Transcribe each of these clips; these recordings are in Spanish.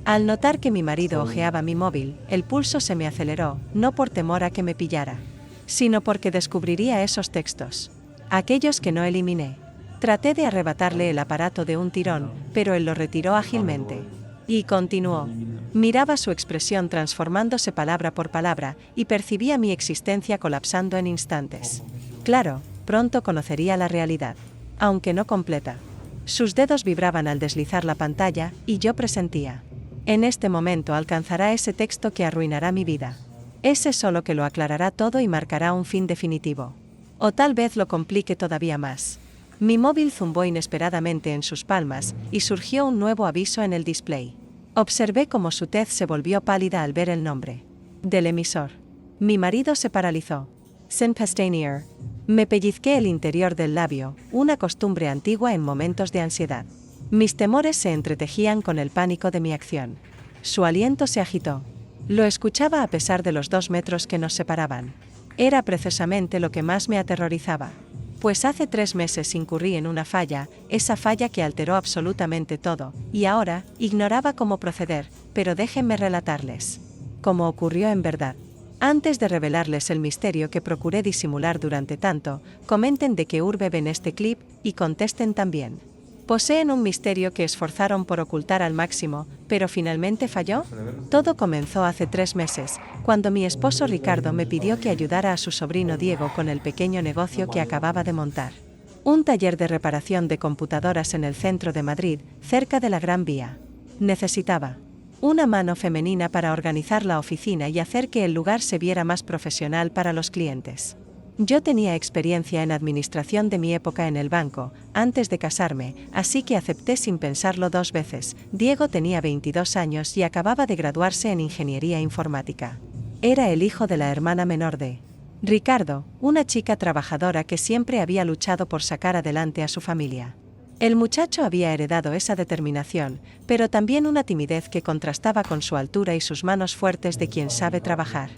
Al notar que mi marido hojeaba mi móvil, el pulso se me aceleró, no por temor a que me pillara, sino porque descubriría esos textos. Aquellos que no eliminé. Traté de arrebatarle el aparato de un tirón, pero él lo retiró ágilmente. Y continuó. Miraba su expresión transformándose palabra por palabra, y percibía mi existencia colapsando en instantes. Claro, pronto conocería la realidad. Aunque no completa. Sus dedos vibraban al deslizar la pantalla, y yo presentía. En este momento alcanzará ese texto que arruinará mi vida. Ese solo que lo aclarará todo y marcará un fin definitivo. O tal vez lo complique todavía más. Mi móvil zumbó inesperadamente en sus palmas, y surgió un nuevo aviso en el display. Observé cómo su tez se volvió pálida al ver el nombre del emisor. Mi marido se paralizó. Saint-Pastanier. Me pellizqué el interior del labio, una costumbre antigua en momentos de ansiedad. Mis temores se entretejían con el pánico de mi acción. Su aliento se agitó. Lo escuchaba a pesar de los 2 metros que nos separaban. Era precisamente lo que más me aterrorizaba. Pues hace 3 meses incurrí en una falla, esa falla que alteró absolutamente todo, y ahora, ignoraba cómo proceder, pero déjenme relatarles cómo ocurrió en verdad. Antes de revelarles el misterio que procuré disimular durante tanto, comenten de qué urbe ven este clip, y contesten también. ¿Poseen un misterio que esforzaron por ocultar al máximo, pero finalmente falló? Todo comenzó hace 3 meses, cuando mi esposo Ricardo me pidió que ayudara a su sobrino Diego con el pequeño negocio que acababa de montar. Un taller de reparación de computadoras en el centro de Madrid, cerca de la Gran Vía. Necesitaba una mano femenina para organizar la oficina y hacer que el lugar se viera más profesional para los clientes. Yo tenía experiencia en administración de mi época en el banco, antes de casarme, así que acepté sin pensarlo 2 veces. Diego tenía 22 años y acababa de graduarse en ingeniería informática. Era el hijo de la hermana menor de Ricardo, una chica trabajadora que siempre había luchado por sacar adelante a su familia. El muchacho había heredado esa determinación, pero también una timidez que contrastaba con su altura y sus manos fuertes de quien sabe trabajar.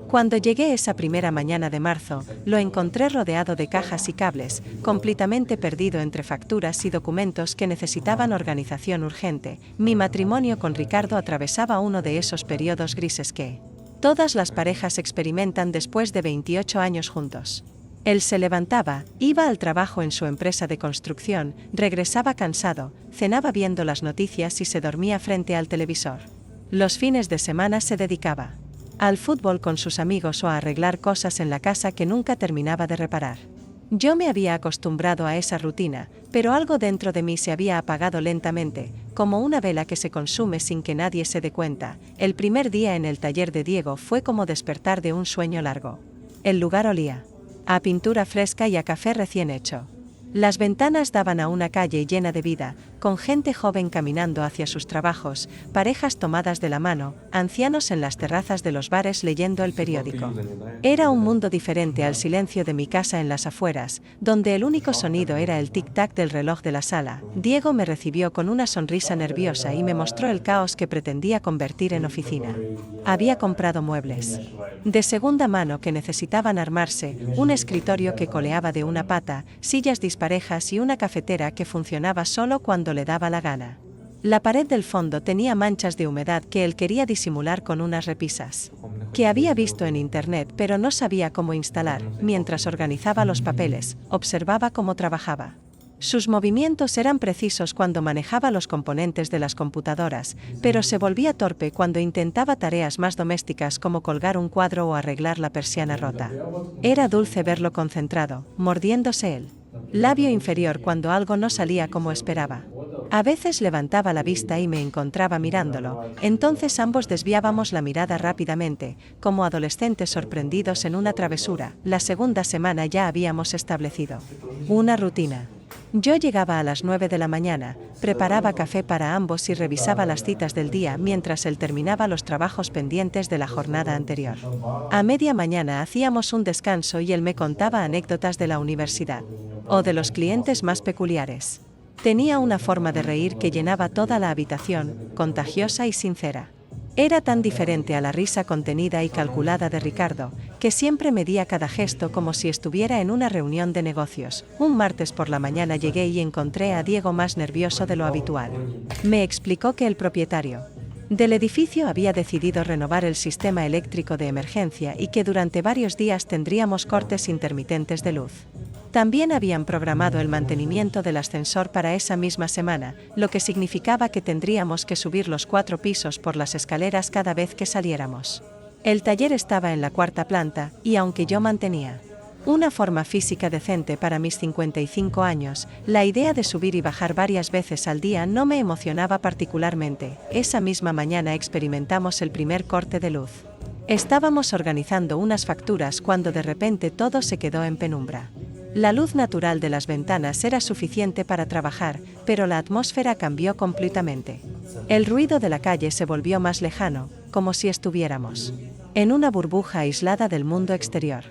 Cuando llegué esa primera mañana de marzo, lo encontré rodeado de cajas y cables, completamente perdido entre facturas y documentos que necesitaban organización urgente. Mi matrimonio con Ricardo atravesaba uno de esos periodos grises que todas las parejas experimentan después de 28 años juntos. Él se levantaba, iba al trabajo en su empresa de construcción, regresaba cansado, cenaba viendo las noticias y se dormía frente al televisor. Los fines de semana se dedicaba al fútbol con sus amigos o a arreglar cosas en la casa que nunca terminaba de reparar. Yo me había acostumbrado a esa rutina, pero algo dentro de mí se había apagado lentamente, como una vela que se consume sin que nadie se dé cuenta. El primer día en el taller de Diego fue como despertar de un sueño largo. El lugar olía a pintura fresca y a café recién hecho. Las ventanas daban a una calle llena de vida, con gente joven caminando hacia sus trabajos, parejas tomadas de la mano, ancianos en las terrazas de los bares leyendo el periódico. Era un mundo diferente al silencio de mi casa en las afueras, donde el único sonido era el tic-tac del reloj de la sala. Diego me recibió con una sonrisa nerviosa y me mostró el caos que pretendía convertir en oficina. Había comprado muebles de segunda mano que necesitaban armarse, un escritorio que coleaba de una pata, sillas disparejas y una cafetera que funcionaba solo cuando le daba la gana. La pared del fondo tenía manchas de humedad que él quería disimular con unas repisas que había visto en internet, pero no sabía cómo instalar. Mientras organizaba los papeles, observaba cómo trabajaba. Sus movimientos eran precisos cuando manejaba los componentes de las computadoras, pero se volvía torpe cuando intentaba tareas más domésticas como colgar un cuadro o arreglar la persiana rota. Era dulce verlo concentrado, mordiéndose el labio inferior cuando algo no salía como esperaba. A veces levantaba la vista y me encontraba mirándolo, entonces ambos desviábamos la mirada rápidamente, como adolescentes sorprendidos en una travesura. La segunda semana ya habíamos establecido una rutina. Yo llegaba a las 9 de la mañana, preparaba café para ambos y revisaba las citas del día mientras él terminaba los trabajos pendientes de la jornada anterior. A media mañana hacíamos un descanso y él me contaba anécdotas de la universidad o de los clientes más peculiares. Tenía una forma de reír que llenaba toda la habitación, contagiosa y sincera. Era tan diferente a la risa contenida y calculada de Ricardo, que siempre medía cada gesto como si estuviera en una reunión de negocios. Un martes por la mañana llegué y encontré a Diego más nervioso de lo habitual. Me explicó que el propietario Del edificio había decidido renovar el sistema eléctrico de emergencia y que durante varios días tendríamos cortes intermitentes de luz. También habían programado el mantenimiento del ascensor para esa misma semana, lo que significaba que tendríamos que subir los 4 pisos por las escaleras cada vez que saliéramos. El taller estaba en la 4ª planta, y aunque yo mantenía una forma física decente para mis 55 años, la idea de subir y bajar varias veces al día no me emocionaba particularmente. Esa misma mañana experimentamos el primer corte de luz. Estábamos organizando unas facturas cuando de repente todo se quedó en penumbra. La luz natural de las ventanas era suficiente para trabajar, pero la atmósfera cambió completamente. El ruido de la calle se volvió más lejano, como si estuviéramos en una burbuja aislada del mundo exterior.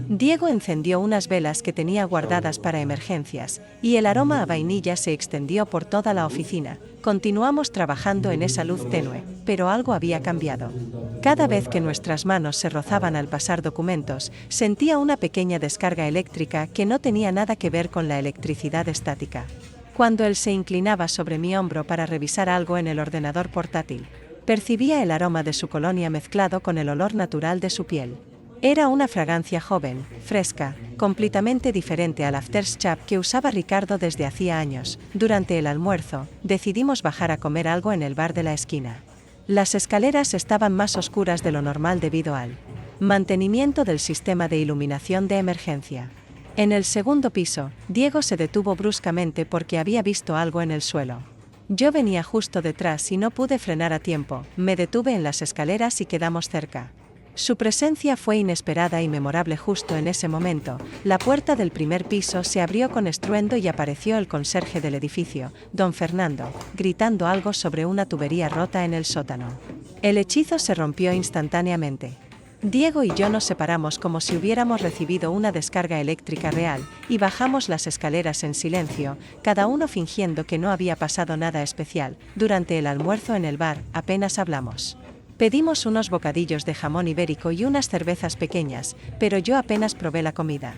Diego encendió unas velas que tenía guardadas para emergencias, y el aroma a vainilla se extendió por toda la oficina. Continuamos trabajando en esa luz tenue, pero algo había cambiado. Cada vez que nuestras manos se rozaban al pasar documentos, sentía una pequeña descarga eléctrica que no tenía nada que ver con la electricidad estática. Cuando él se inclinaba sobre mi hombro para revisar algo en el ordenador portátil, percibía el aroma de su colonia mezclado con el olor natural de su piel. Era una fragancia joven, fresca, completamente diferente al aftershave que usaba Ricardo desde hacía años. Durante el almuerzo, decidimos bajar a comer algo en el bar de la esquina. Las escaleras estaban más oscuras de lo normal debido al mantenimiento del sistema de iluminación de emergencia. En el 2º piso, Diego se detuvo bruscamente porque había visto algo en el suelo. Yo venía justo detrás y no pude frenar a tiempo. Me detuve en las escaleras y quedamos cerca. Su presencia fue inesperada y memorable. Justo en ese momento, la puerta del primer piso se abrió con estruendo y apareció el conserje del edificio, don Fernando, gritando algo sobre una tubería rota en el sótano. El hechizo se rompió instantáneamente. Diego y yo nos separamos como si hubiéramos recibido una descarga eléctrica real, y bajamos las escaleras en silencio, cada uno fingiendo que no había pasado nada especial. Durante el almuerzo en el bar, apenas hablamos. Pedimos unos bocadillos de jamón ibérico y unas cervezas pequeñas, pero yo apenas probé la comida.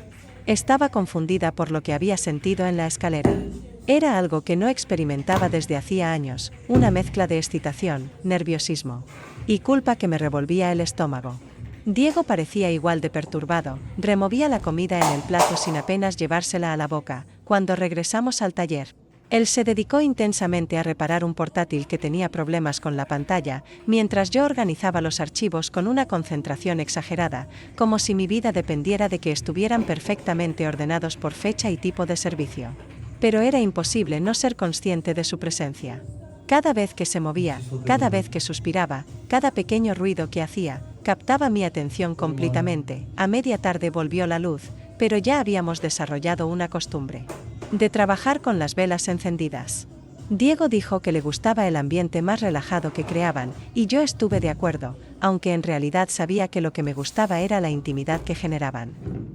Estaba confundida por lo que había sentido en la escalera. Era algo que no experimentaba desde hacía años, una mezcla de excitación, nerviosismo y culpa que me revolvía el estómago. Diego parecía igual de perturbado, removía la comida en el plato sin apenas llevársela a la boca. Cuando regresamos al taller, él se dedicó intensamente a reparar un portátil que tenía problemas con la pantalla, mientras yo organizaba los archivos con una concentración exagerada, como si mi vida dependiera de que estuvieran perfectamente ordenados por fecha y tipo de servicio. Pero era imposible no ser consciente de su presencia. Cada vez que se movía, cada vez que suspiraba, cada pequeño ruido que hacía, captaba mi atención completamente. A media tarde volvió la luz, pero ya habíamos desarrollado una costumbre de trabajar con las velas encendidas. Diego dijo que le gustaba el ambiente más relajado que creaban, y yo estuve de acuerdo, aunque en realidad sabía que lo que me gustaba era la intimidad que generaban.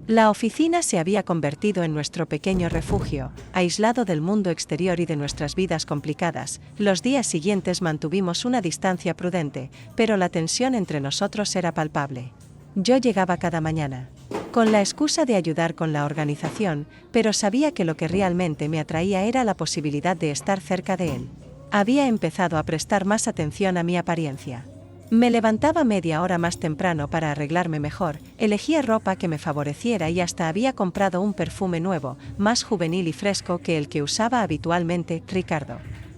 La oficina se había convertido en nuestro pequeño refugio, aislado del mundo exterior y de nuestras vidas complicadas. Los días siguientes mantuvimos una distancia prudente, pero la tensión entre nosotros era palpable. Yo llegaba cada mañana con la excusa de ayudar con la organización, pero sabía que lo que realmente me atraía era la posibilidad de estar cerca de él. Había empezado a prestar más atención a mi apariencia. Me levantaba media hora más temprano para arreglarme mejor, elegía ropa que me favoreciera y hasta había comprado un perfume nuevo, más juvenil y fresco que el que usaba habitualmente. Ricardo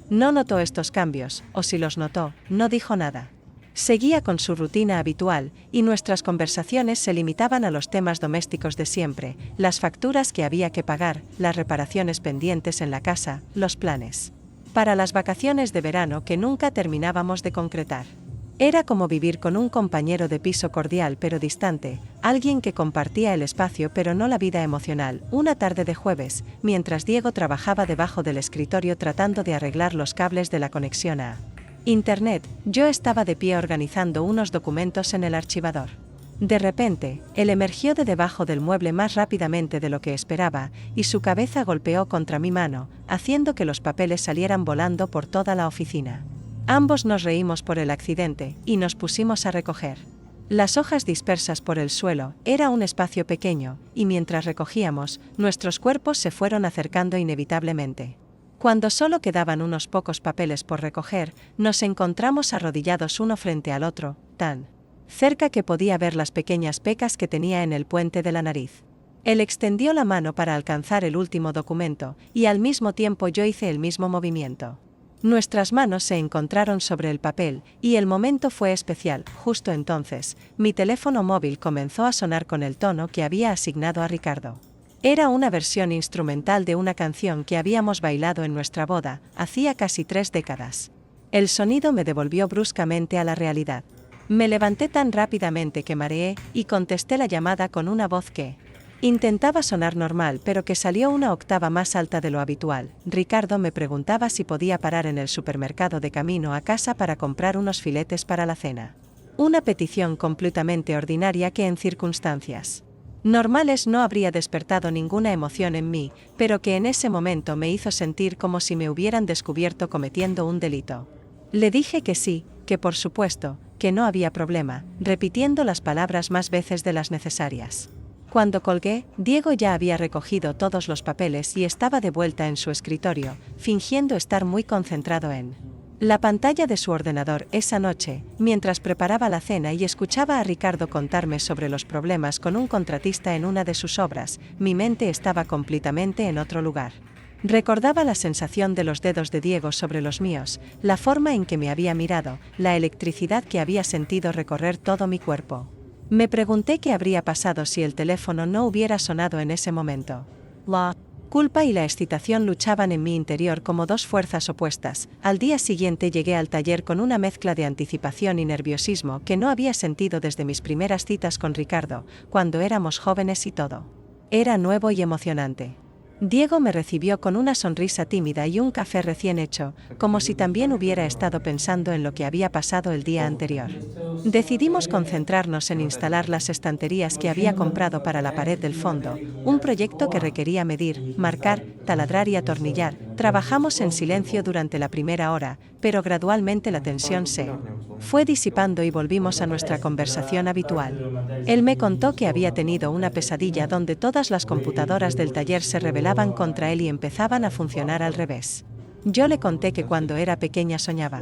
no notó estos cambios, o si los notó, no dijo nada. Seguía con su rutina habitual, y nuestras conversaciones se limitaban a los temas domésticos de siempre, las facturas que había que pagar, las reparaciones pendientes en la casa, los planes para las vacaciones de verano que nunca terminábamos de concretar. Era como vivir con un compañero de piso cordial pero distante, alguien que compartía el espacio pero no la vida emocional. Una tarde de jueves, mientras Diego trabajaba debajo del escritorio tratando de arreglar los cables de la conexión a Internet, yo estaba de pie organizando unos documentos en el archivador. De repente, él emergió de debajo del mueble más rápidamente de lo que esperaba, y su cabeza golpeó contra mi mano, haciendo que los papeles salieran volando por toda la oficina. Ambos nos reímos por el accidente, y nos pusimos a recoger las hojas dispersas por el suelo. Era un espacio pequeño, y mientras recogíamos, nuestros cuerpos se fueron acercando inevitablemente. Cuando solo quedaban unos pocos papeles por recoger, nos encontramos arrodillados uno frente al otro, tan cerca que podía ver las pequeñas pecas que tenía en el puente de la nariz. Él extendió la mano para alcanzar el último documento, y al mismo tiempo yo hice el mismo movimiento. Nuestras manos se encontraron sobre el papel, y el momento fue especial. Justo entonces, mi teléfono móvil comenzó a sonar con el tono que había asignado a Ricardo. Era una versión instrumental de una canción que habíamos bailado en nuestra boda, hacía casi 3 décadas. El sonido me devolvió bruscamente a la realidad. Me levanté tan rápidamente que mareé, y contesté la llamada con una voz que intentaba sonar normal, pero que salió una octava más alta de lo habitual. Ricardo me preguntaba si podía parar en el supermercado de camino a casa para comprar unos filetes para la cena. Una petición completamente ordinaria que en circunstancias normales no habría despertado ninguna emoción en mí, pero que en ese momento me hizo sentir como si me hubieran descubierto cometiendo un delito. Le dije que sí, que por supuesto, que no había problema, repitiendo las palabras más veces de las necesarias. Cuando colgué, Diego ya había recogido todos los papeles y estaba de vuelta en su escritorio, fingiendo estar muy concentrado en la pantalla de su ordenador esa noche, mientras preparaba la cena y escuchaba a Ricardo contarme sobre los problemas con un contratista en una de sus obras. Mi mente estaba completamente en otro lugar. Recordaba la sensación de los dedos de Diego sobre los míos, la forma en que me había mirado, la electricidad que había sentido recorrer todo mi cuerpo. Me pregunté qué habría pasado si el teléfono no hubiera sonado en ese momento. La culpa y la excitación luchaban en mi interior como dos fuerzas opuestas. Al día siguiente llegué al taller con una mezcla de anticipación y nerviosismo que no había sentido desde mis primeras citas con Ricardo, cuando éramos jóvenes y todo era nuevo y emocionante. Diego me recibió con una sonrisa tímida y un café recién hecho, como si también hubiera estado pensando en lo que había pasado el día anterior. Decidimos concentrarnos en instalar las estanterías que había comprado para la pared del fondo, un proyecto que requería medir, marcar, taladrar y atornillar. Trabajamos en silencio durante la primera hora, pero gradualmente la tensión se fue disipando y volvimos a nuestra conversación habitual. Él me contó que había tenido una pesadilla donde todas las computadoras del taller se rebelaban contra él y empezaban a funcionar al revés. Yo le conté que cuando era pequeña soñaba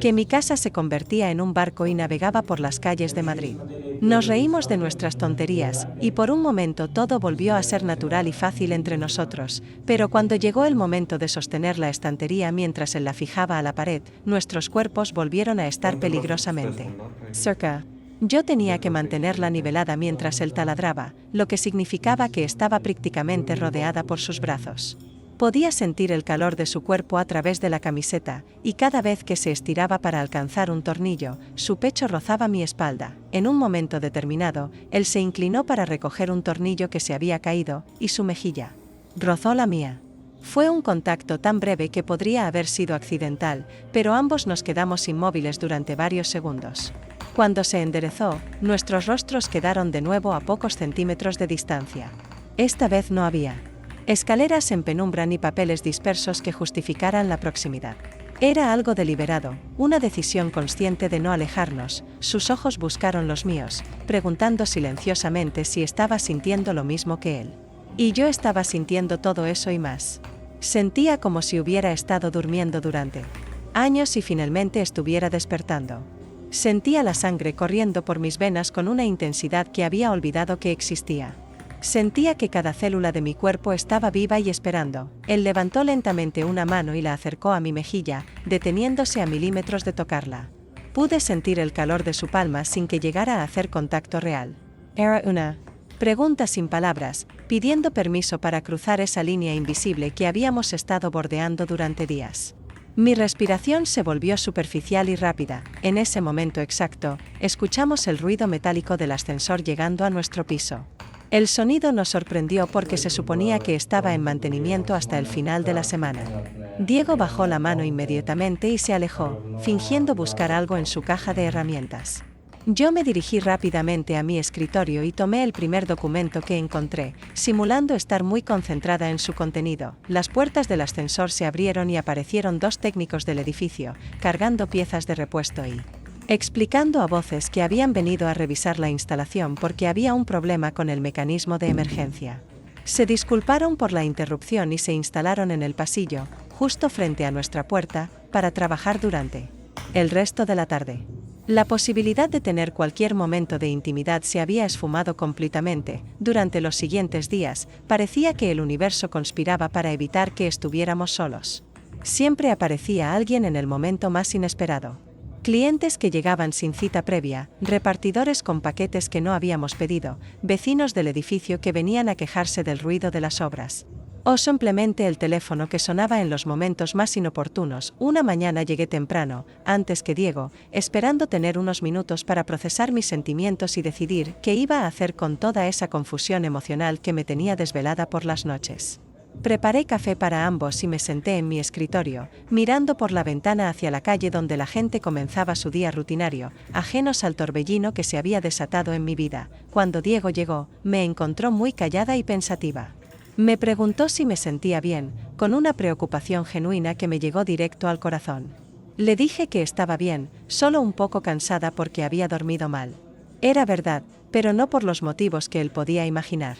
que mi casa se convertía en un barco y navegaba por las calles de Madrid. Nos reímos de nuestras tonterías, y por un momento todo volvió a ser natural y fácil entre nosotros, pero cuando llegó el momento de sostener la estantería mientras él la fijaba a la pared, nuestros cuerpos volvieron a estar peligrosamente cerca. Yo tenía que mantenerla nivelada mientras él taladraba, lo que significaba que estaba prácticamente rodeada por sus brazos. Podía sentir el calor de su cuerpo a través de la camiseta, y cada vez que se estiraba para alcanzar un tornillo, su pecho rozaba mi espalda. En un momento determinado, él se inclinó para recoger un tornillo que se había caído, y su mejilla rozó la mía. Fue un contacto tan breve que podría haber sido accidental, pero ambos nos quedamos inmóviles durante varios segundos. Cuando se enderezó, nuestros rostros quedaron de nuevo a pocos centímetros de distancia. Esta vez no había escaleras en penumbra ni papeles dispersos que justificaran la proximidad. Era algo deliberado, una decisión consciente de no alejarnos. Sus ojos buscaron los míos, preguntando silenciosamente si estaba sintiendo lo mismo que él. Y yo estaba sintiendo todo eso y más. Sentía como si hubiera estado durmiendo durante años y finalmente estuviera despertando. Sentía la sangre corriendo por mis venas con una intensidad que había olvidado que existía. Sentía que cada célula de mi cuerpo estaba viva y esperando. Él levantó lentamente una mano y la acercó a mi mejilla, deteniéndose a milímetros de tocarla. Pude sentir el calor de su palma sin que llegara a hacer contacto real. Era una pregunta sin palabras, pidiendo permiso para cruzar esa línea invisible que habíamos estado bordeando durante días. Mi respiración se volvió superficial y rápida. En ese momento exacto, escuchamos el ruido metálico del ascensor llegando a nuestro piso. El sonido nos sorprendió porque se suponía que estaba en mantenimiento hasta el final de la semana. Diego bajó la mano inmediatamente y se alejó, fingiendo buscar algo en su caja de herramientas. Yo me dirigí rápidamente a mi escritorio y tomé el primer documento que encontré, simulando estar muy concentrada en su contenido. Las puertas del ascensor se abrieron y aparecieron dos técnicos del edificio, cargando piezas de repuesto y explicando a voces que habían venido a revisar la instalación porque había un problema con el mecanismo de emergencia. Se disculparon por la interrupción y se instalaron en el pasillo, justo frente a nuestra puerta, para trabajar durante el resto de la tarde. La posibilidad de tener cualquier momento de intimidad se había esfumado completamente. Durante los siguientes días, parecía que el universo conspiraba para evitar que estuviéramos solos. Siempre aparecía alguien en el momento más inesperado. Clientes que llegaban sin cita previa, repartidores con paquetes que no habíamos pedido, vecinos del edificio que venían a quejarse del ruido de las obras. O simplemente el teléfono que sonaba en los momentos más inoportunos. Una mañana llegué temprano, antes que Diego, esperando tener unos minutos para procesar mis sentimientos y decidir qué iba a hacer con toda esa confusión emocional que me tenía desvelada por las noches. Preparé café para ambos y me senté en mi escritorio, mirando por la ventana hacia la calle donde la gente comenzaba su día rutinario, ajenos al torbellino que se había desatado en mi vida. Cuando Diego llegó, me encontró muy callada y pensativa. Me preguntó si me sentía bien, con una preocupación genuina que me llegó directo al corazón. Le dije que estaba bien, solo un poco cansada porque había dormido mal. Era verdad, pero no por los motivos que él podía imaginar.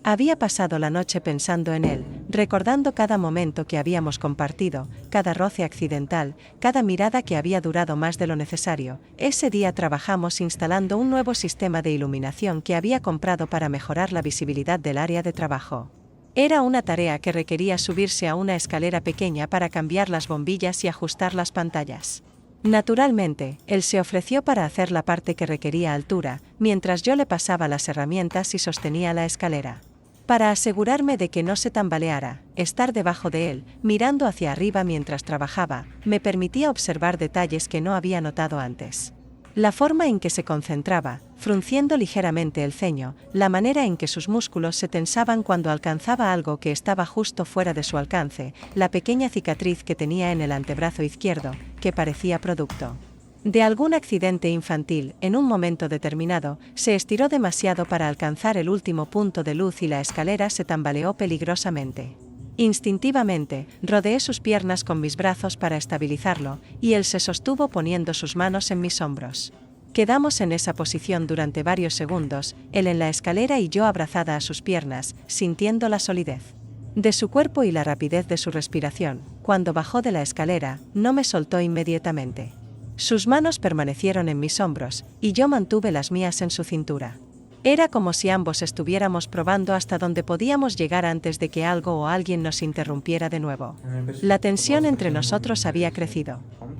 Había pasado la noche pensando en él, recordando cada momento que habíamos compartido, cada roce accidental, cada mirada que había durado más de lo necesario. Ese día trabajamos instalando un nuevo sistema de iluminación que había comprado para mejorar la visibilidad del área de trabajo. Era una tarea que requería subirse a una escalera pequeña para cambiar las bombillas y ajustar las pantallas. Naturalmente, él se ofreció para hacer la parte que requería altura, mientras yo le pasaba las herramientas y sostenía la escalera. Para asegurarme de que no se tambaleara, estar debajo de él, mirando hacia arriba mientras trabajaba, me permitía observar detalles que no había notado antes. La forma en que se concentraba, frunciendo ligeramente el ceño, la manera en que sus músculos se tensaban cuando alcanzaba algo que estaba justo fuera de su alcance, la pequeña cicatriz que tenía en el antebrazo izquierdo, que parecía producto de algún accidente infantil. En un momento determinado, se estiró demasiado para alcanzar el último punto de luz y la escalera se tambaleó peligrosamente. Instintivamente, rodeé sus piernas con mis brazos para estabilizarlo, y él se sostuvo poniendo sus manos en mis hombros. Quedamos en esa posición durante varios segundos, él en la escalera y yo abrazada a sus piernas, sintiendo la solidez de su cuerpo y la rapidez de su respiración. Cuando bajó de la escalera, no me soltó inmediatamente. Sus manos permanecieron en mis hombros, y yo mantuve las mías en su cintura. Era como si ambos estuviéramos probando hasta dónde podíamos llegar antes de que algo o alguien nos interrumpiera de nuevo. La tensión entre nosotros había crecido,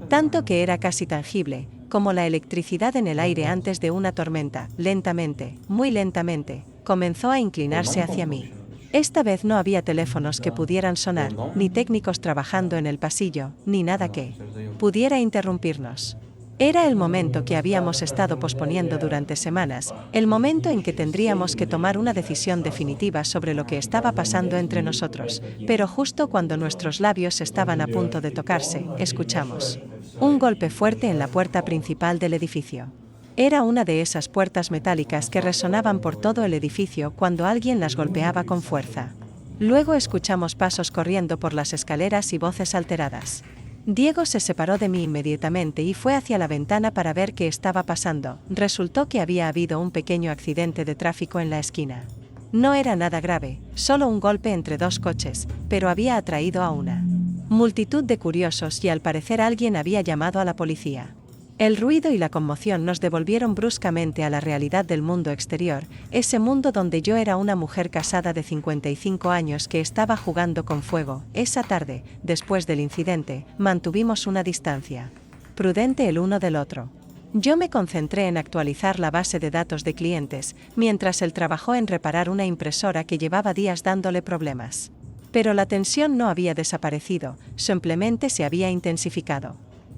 tanto que era casi tangible, como la electricidad en el aire antes de una tormenta. Lentamente, muy lentamente, comenzó a inclinarse hacia mí. Esta vez no había teléfonos que pudieran sonar, ni técnicos trabajando en el pasillo, ni nada que pudiera interrumpirnos. Era el momento que habíamos estado posponiendo durante semanas, el momento en que tendríamos que tomar una decisión definitiva sobre lo que estaba pasando entre nosotros, pero justo cuando nuestros labios estaban a punto de tocarse, escuchamos un golpe fuerte en la puerta principal del edificio. Era una de esas puertas metálicas que resonaban por todo el edificio cuando alguien las golpeaba con fuerza. Luego escuchamos pasos corriendo por las escaleras y voces alteradas. Diego se separó de mí inmediatamente y fue hacia la ventana para ver qué estaba pasando. Resultó que había habido un pequeño accidente de tráfico en la esquina. No era nada grave, solo un golpe entre dos coches, pero había atraído a una multitud de curiosos y al parecer alguien había llamado a la policía. El ruido y la conmoción nos devolvieron bruscamente a la realidad del mundo exterior, ese mundo donde yo era una mujer casada de 55 años que estaba jugando con fuego. Esa tarde, después del incidente, mantuvimos una distancia prudente el uno del otro. Yo me concentré en actualizar la base de datos de clientes, mientras él trabajó en reparar una impresora que llevaba días dándole problemas. Pero la tensión no había desaparecido, simplemente se había intensificado.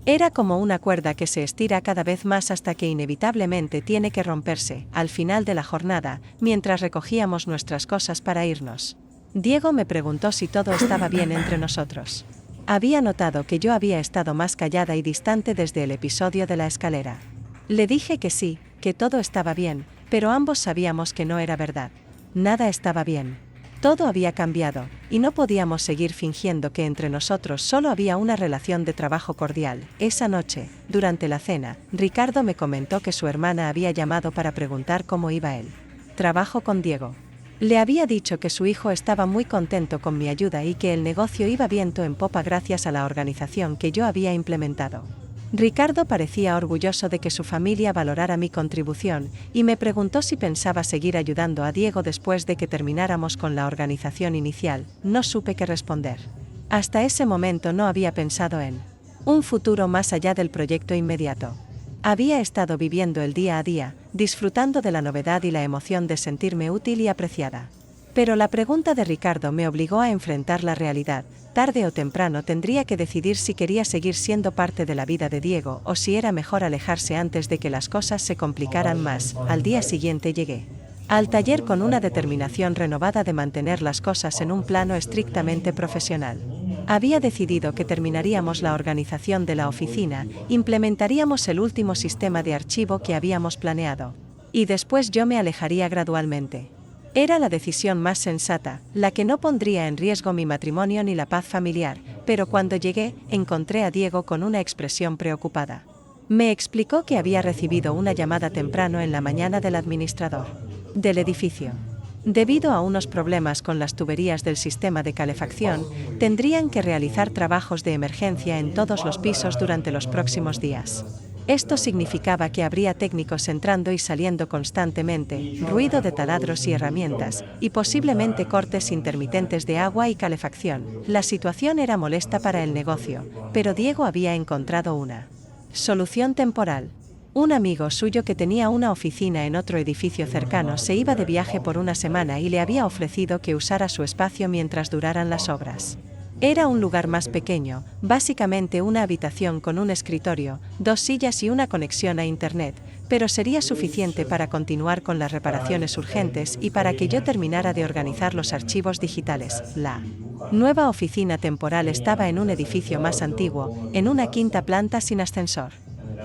Era como una cuerda que se estira cada vez más hasta que inevitablemente tiene que romperse. Al final de la jornada, mientras recogíamos nuestras cosas para irnos, Diego me preguntó si todo estaba bien entre nosotros. Había notado que yo había estado más callada y distante desde el episodio de la escalera. Le dije que sí, que todo estaba bien, pero ambos sabíamos que no era verdad. Nada estaba bien. Todo había cambiado, y no podíamos seguir fingiendo que entre nosotros solo había una relación de trabajo cordial. Esa noche, durante la cena, Ricardo me comentó que su hermana había llamado para preguntar cómo iba el trabajo con Diego. Le había dicho que su hijo estaba muy contento con mi ayuda y que el negocio iba viento en popa gracias a la organización que yo había implementado. Ricardo parecía orgulloso de que su familia valorara mi contribución y me preguntó si pensaba seguir ayudando a Diego después de que termináramos con la organización inicial. No supe qué responder. Hasta ese momento no había pensado en un futuro más allá del proyecto inmediato. Había estado viviendo el día a día, disfrutando de la novedad y la emoción de sentirme útil y apreciada. Pero la pregunta de Ricardo me obligó a enfrentar la realidad. Tarde o temprano tendría que decidir si quería seguir siendo parte de la vida de Diego o si era mejor alejarse antes de que las cosas se complicaran más. Al día siguiente llegué al taller con una determinación renovada de mantener las cosas en un plano estrictamente profesional. Había decidido que terminaríamos la organización de la oficina, implementaríamos el último sistema de archivo que habíamos planeado, y después yo me alejaría gradualmente. Era la decisión más sensata, la que no pondría en riesgo mi matrimonio ni la paz familiar, pero cuando llegué, encontré a Diego con una expresión preocupada. Me explicó que había recibido una llamada temprano en la mañana del administrador del edificio. Debido a unos problemas con las tuberías del sistema de calefacción, tendrían que realizar trabajos de emergencia en todos los pisos durante los próximos días. Esto significaba que habría técnicos entrando y saliendo constantemente, ruido de taladros y herramientas, y posiblemente cortes intermitentes de agua y calefacción. La situación era molesta para el negocio, pero Diego había encontrado una solución temporal. Un amigo suyo que tenía una oficina en otro edificio cercano se iba de viaje por una semana y le había ofrecido que usara su espacio mientras duraran las obras. Era un lugar más pequeño, básicamente una habitación con un escritorio, 2 sillas y una conexión a internet, pero sería suficiente para continuar con las reparaciones urgentes y para que yo terminara de organizar los archivos digitales. La nueva oficina temporal estaba en un edificio más antiguo, en una 5ª planta sin ascensor.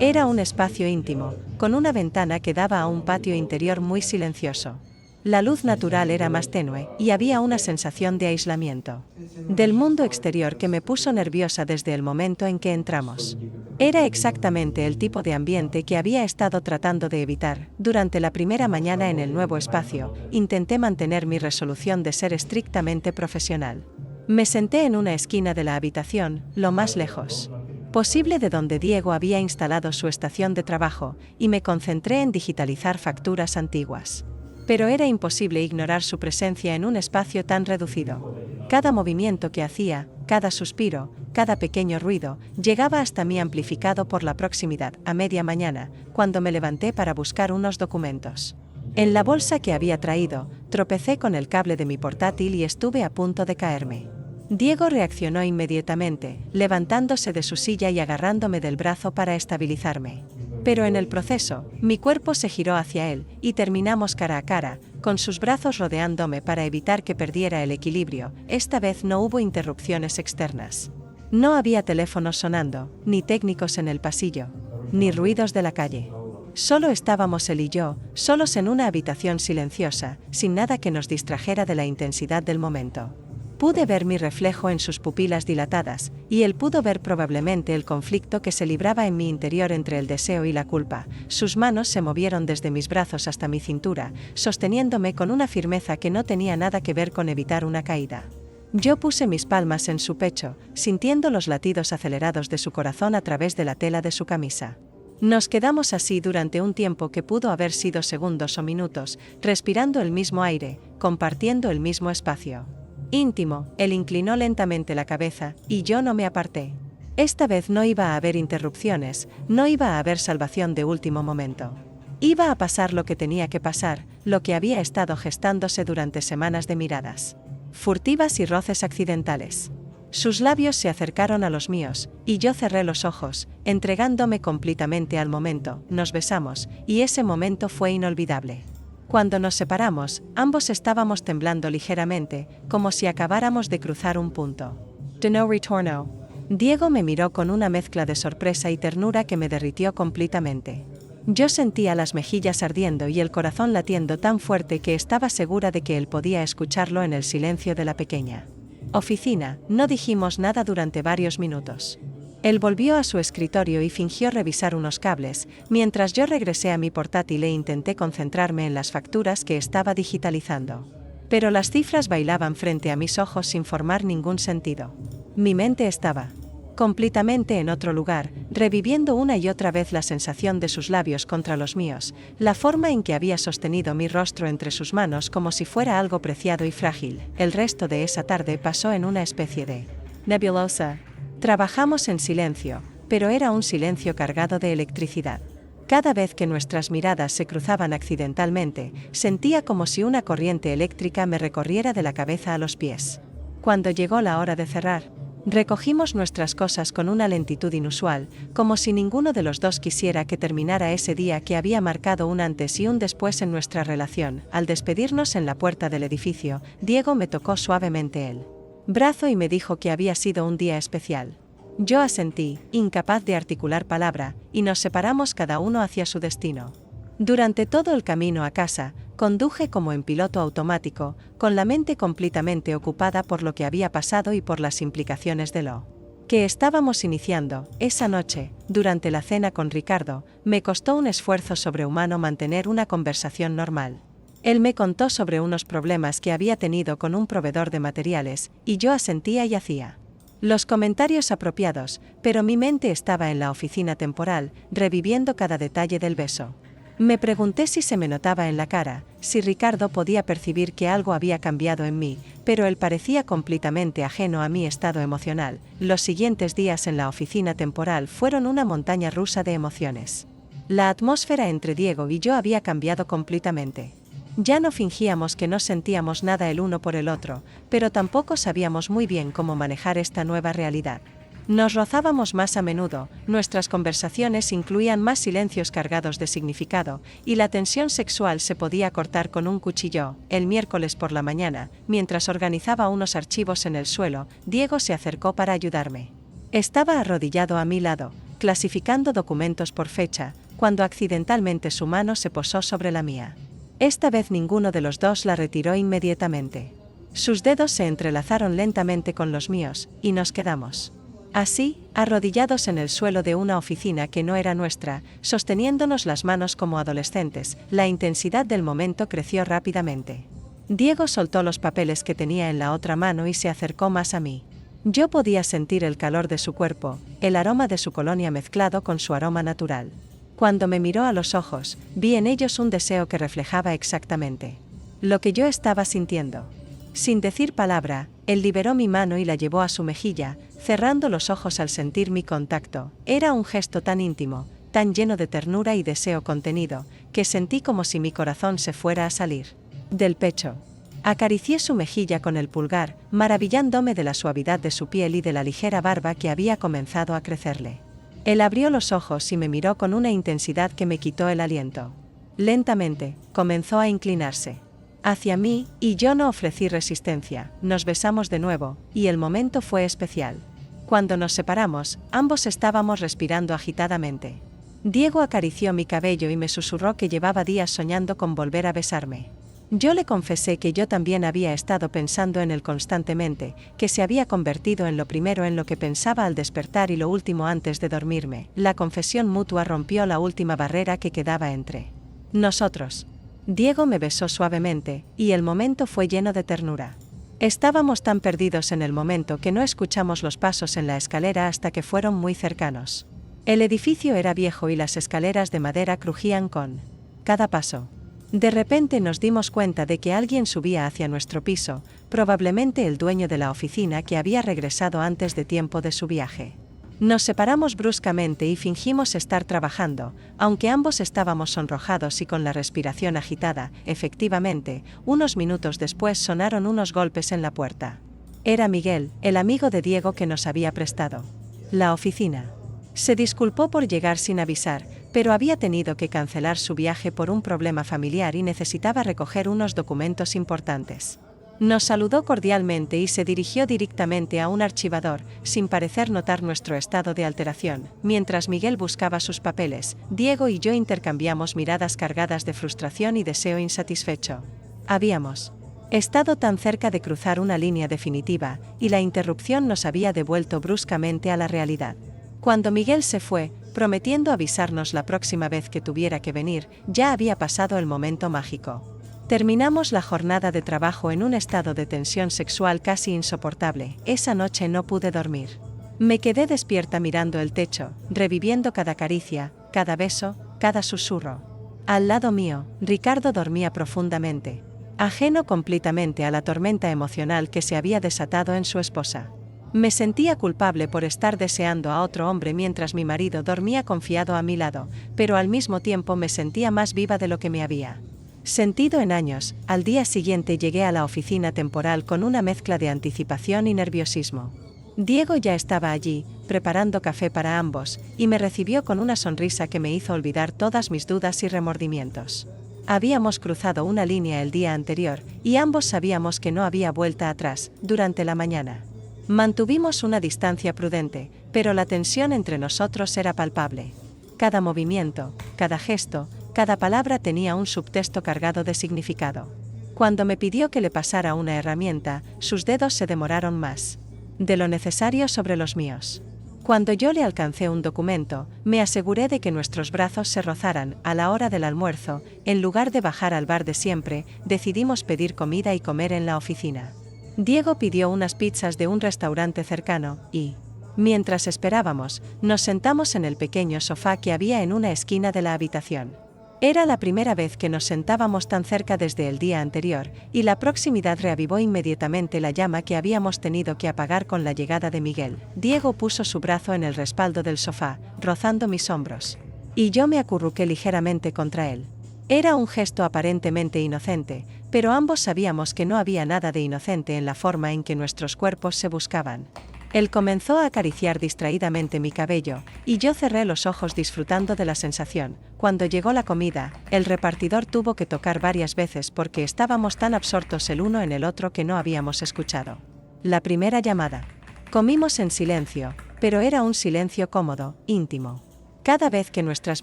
Era un espacio íntimo, con una ventana que daba a un patio interior muy silencioso. La luz natural era más tenue, y había una sensación de aislamiento del mundo exterior que me puso nerviosa desde el momento en que entramos. Era exactamente el tipo de ambiente que había estado tratando de evitar. Durante la primera mañana en el nuevo espacio, intenté mantener mi resolución de ser estrictamente profesional. Me senté en una esquina de la habitación, lo más lejos posible de donde Diego había instalado su estación de trabajo, y me concentré en digitalizar facturas antiguas. Pero era imposible ignorar su presencia en un espacio tan reducido. Cada movimiento que hacía, cada suspiro, cada pequeño ruido, llegaba hasta mí amplificado por la proximidad. A media mañana, cuando me levanté para buscar unos documentos en la bolsa que había traído, tropecé con el cable de mi portátil y estuve a punto de caerme. Diego reaccionó inmediatamente, levantándose de su silla y agarrándome del brazo para estabilizarme. Pero en el proceso, mi cuerpo se giró hacia él, y terminamos cara a cara, con sus brazos rodeándome para evitar que perdiera el equilibrio. Esta vez no hubo interrupciones externas. No había teléfonos sonando, ni técnicos en el pasillo, ni ruidos de la calle. Solo estábamos él y yo, solos en una habitación silenciosa, sin nada que nos distrajera de la intensidad del momento. Pude ver mi reflejo en sus pupilas dilatadas, y él pudo ver probablemente el conflicto que se libraba en mi interior entre el deseo y la culpa. Sus manos se movieron desde mis brazos hasta mi cintura, sosteniéndome con una firmeza que no tenía nada que ver con evitar una caída. Yo puse mis palmas en su pecho, sintiendo los latidos acelerados de su corazón a través de la tela de su camisa. Nos quedamos así durante un tiempo que pudo haber sido segundos o minutos, respirando el mismo aire, compartiendo el mismo espacio íntimo. Él inclinó lentamente la cabeza, y yo no me aparté. Esta vez no iba a haber interrupciones, no iba a haber salvación de último momento. Iba a pasar lo que tenía que pasar, lo que había estado gestándose durante semanas de miradas furtivas y roces accidentales. Sus labios se acercaron a los míos, y yo cerré los ojos, entregándome completamente al momento. Nos besamos, y ese momento fue inolvidable. Cuando nos separamos, ambos estábamos temblando ligeramente, como si acabáramos de cruzar un punto de no retorno. Diego me miró con una mezcla de sorpresa y ternura que me derritió completamente. Yo sentía las mejillas ardiendo y el corazón latiendo tan fuerte que estaba segura de que él podía escucharlo en el silencio de la pequeña oficina. No dijimos nada durante varios minutos. Él volvió a su escritorio y fingió revisar unos cables, mientras yo regresé a mi portátil e intenté concentrarme en las facturas que estaba digitalizando. Pero las cifras bailaban frente a mis ojos sin formar ningún sentido. Mi mente estaba completamente en otro lugar, reviviendo una y otra vez la sensación de sus labios contra los míos, la forma en que había sostenido mi rostro entre sus manos como si fuera algo preciado y frágil. El resto de esa tarde pasó en una especie de nebulosa. Trabajamos en silencio, pero era un silencio cargado de electricidad. Cada vez que nuestras miradas se cruzaban accidentalmente, sentía como si una corriente eléctrica me recorriera de la cabeza a los pies. Cuando llegó la hora de cerrar, recogimos nuestras cosas con una lentitud inusual, como si ninguno de los dos quisiera que terminara ese día que había marcado un antes y un después en nuestra relación. Al despedirnos en la puerta del edificio, Diego me tocó suavemente el brazo y me dijo que había sido un día especial. Yo asentí, incapaz de articular palabra, y nos separamos cada uno hacia su destino. Durante todo el camino a casa, conduje como en piloto automático, con la mente completamente ocupada por lo que había pasado y por las implicaciones de lo que estábamos iniciando. Esa noche, durante la cena con Ricardo, me costó un esfuerzo sobrehumano mantener una conversación normal. Él me contó sobre unos problemas que había tenido con un proveedor de materiales, y yo asentía y hacía los comentarios apropiados, pero mi mente estaba en la oficina temporal, reviviendo cada detalle del beso. Me pregunté si se me notaba en la cara, si Ricardo podía percibir que algo había cambiado en mí, pero él parecía completamente ajeno a mi estado emocional. Los siguientes días en la oficina temporal fueron una montaña rusa de emociones. La atmósfera entre Diego y yo había cambiado completamente. Ya no fingíamos que no sentíamos nada el uno por el otro, pero tampoco sabíamos muy bien cómo manejar esta nueva realidad. Nos rozábamos más a menudo, nuestras conversaciones incluían más silencios cargados de significado, y la tensión sexual se podía cortar con un cuchillo. El miércoles por la mañana, mientras organizaba unos archivos en el suelo, Diego se acercó para ayudarme. Estaba arrodillado a mi lado, clasificando documentos por fecha, cuando accidentalmente su mano se posó sobre la mía. Esta vez ninguno de los dos la retiró inmediatamente. Sus dedos se entrelazaron lentamente con los míos, y nos quedamos así, arrodillados en el suelo de una oficina que no era nuestra, sosteniéndonos las manos como adolescentes. La intensidad del momento creció rápidamente. Diego soltó los papeles que tenía en la otra mano y se acercó más a mí. Yo podía sentir el calor de su cuerpo, el aroma de su colonia mezclado con su aroma natural. Cuando me miró a los ojos, vi en ellos un deseo que reflejaba exactamente lo que yo estaba sintiendo. Sin decir palabra, él liberó mi mano y la llevó a su mejilla, cerrando los ojos al sentir mi contacto. Era un gesto tan íntimo, tan lleno de ternura y deseo contenido, que sentí como si mi corazón se fuera a salir del pecho. Acaricié su mejilla con el pulgar, maravillándome de la suavidad de su piel y de la ligera barba que había comenzado a crecerle. Él abrió los ojos y me miró con una intensidad que me quitó el aliento. Lentamente, comenzó a inclinarse hacia mí, y yo no ofrecí resistencia. Nos besamos de nuevo, y el momento fue especial. Cuando nos separamos, ambos estábamos respirando agitadamente. Diego acarició mi cabello y me susurró que llevaba días soñando con volver a besarme. Yo le confesé que yo también había estado pensando en él constantemente, que se había convertido en lo primero en lo que pensaba al despertar y lo último antes de dormirme. La confesión mutua rompió la última barrera que quedaba entre nosotros. Diego me besó suavemente, y el momento fue lleno de ternura. Estábamos tan perdidos en el momento que no escuchamos los pasos en la escalera hasta que fueron muy cercanos. El edificio era viejo y las escaleras de madera crujían con cada paso. De repente nos dimos cuenta de que alguien subía hacia nuestro piso, probablemente el dueño de la oficina que había regresado antes de tiempo de su viaje. Nos separamos bruscamente y fingimos estar trabajando, aunque ambos estábamos sonrojados y con la respiración agitada. Efectivamente, unos minutos después sonaron unos golpes en la puerta. Era Miguel, el amigo de Diego que nos había prestado la oficina. Se disculpó por llegar sin avisar, pero había tenido que cancelar su viaje por un problema familiar y necesitaba recoger unos documentos importantes. Nos saludó cordialmente y se dirigió directamente a un archivador, sin parecer notar nuestro estado de alteración. Mientras Miguel buscaba sus papeles, Diego y yo intercambiamos miradas cargadas de frustración y deseo insatisfecho. Habíamos estado tan cerca de cruzar una línea definitiva, y la interrupción nos había devuelto bruscamente a la realidad. Cuando Miguel se fue, prometiendo avisarnos la próxima vez que tuviera que venir, ya había pasado el momento mágico. Terminamos la jornada de trabajo en un estado de tensión sexual casi insoportable. Esa noche no pude dormir. Me quedé despierta mirando el techo, reviviendo cada caricia, cada beso, cada susurro. Al lado mío, Ricardo dormía profundamente, ajeno completamente a la tormenta emocional que se había desatado en su esposa. Me sentía culpable por estar deseando a otro hombre mientras mi marido dormía confiado a mi lado, pero al mismo tiempo me sentía más viva de lo que me había sentido en años. Al día siguiente llegué a la oficina temporal con una mezcla de anticipación y nerviosismo. Diego ya estaba allí, preparando café para ambos, y me recibió con una sonrisa que me hizo olvidar todas mis dudas y remordimientos. Habíamos cruzado una línea el día anterior, y ambos sabíamos que no había vuelta atrás. Durante la mañana mantuvimos una distancia prudente, pero la tensión entre nosotros era palpable. Cada movimiento, cada gesto, cada palabra tenía un subtexto cargado de significado. Cuando me pidió que le pasara una herramienta, sus dedos se demoraron más de lo necesario sobre los míos. Cuando yo le alcancé un documento, me aseguré de que nuestros brazos se rozaran. A la hora del almuerzo, en lugar de bajar al bar de siempre, decidimos pedir comida y comer en la oficina. Diego pidió unas pizzas de un restaurante cercano, y, mientras esperábamos, nos sentamos en el pequeño sofá que había en una esquina de la habitación. Era la primera vez que nos sentábamos tan cerca desde el día anterior, y la proximidad reavivó inmediatamente la llama que habíamos tenido que apagar con la llegada de Miguel. Diego puso su brazo en el respaldo del sofá, rozando mis hombros, y yo me acurruqué ligeramente contra él. Era un gesto aparentemente inocente, pero ambos sabíamos que no había nada de inocente en la forma en que nuestros cuerpos se buscaban. Él comenzó a acariciar distraídamente mi cabello, y yo cerré los ojos disfrutando de la sensación. Cuando llegó la comida, el repartidor tuvo que tocar varias veces porque estábamos tan absortos el uno en el otro que no habíamos escuchado la primera llamada. Comimos en silencio, pero era un silencio cómodo, íntimo. Cada vez que nuestras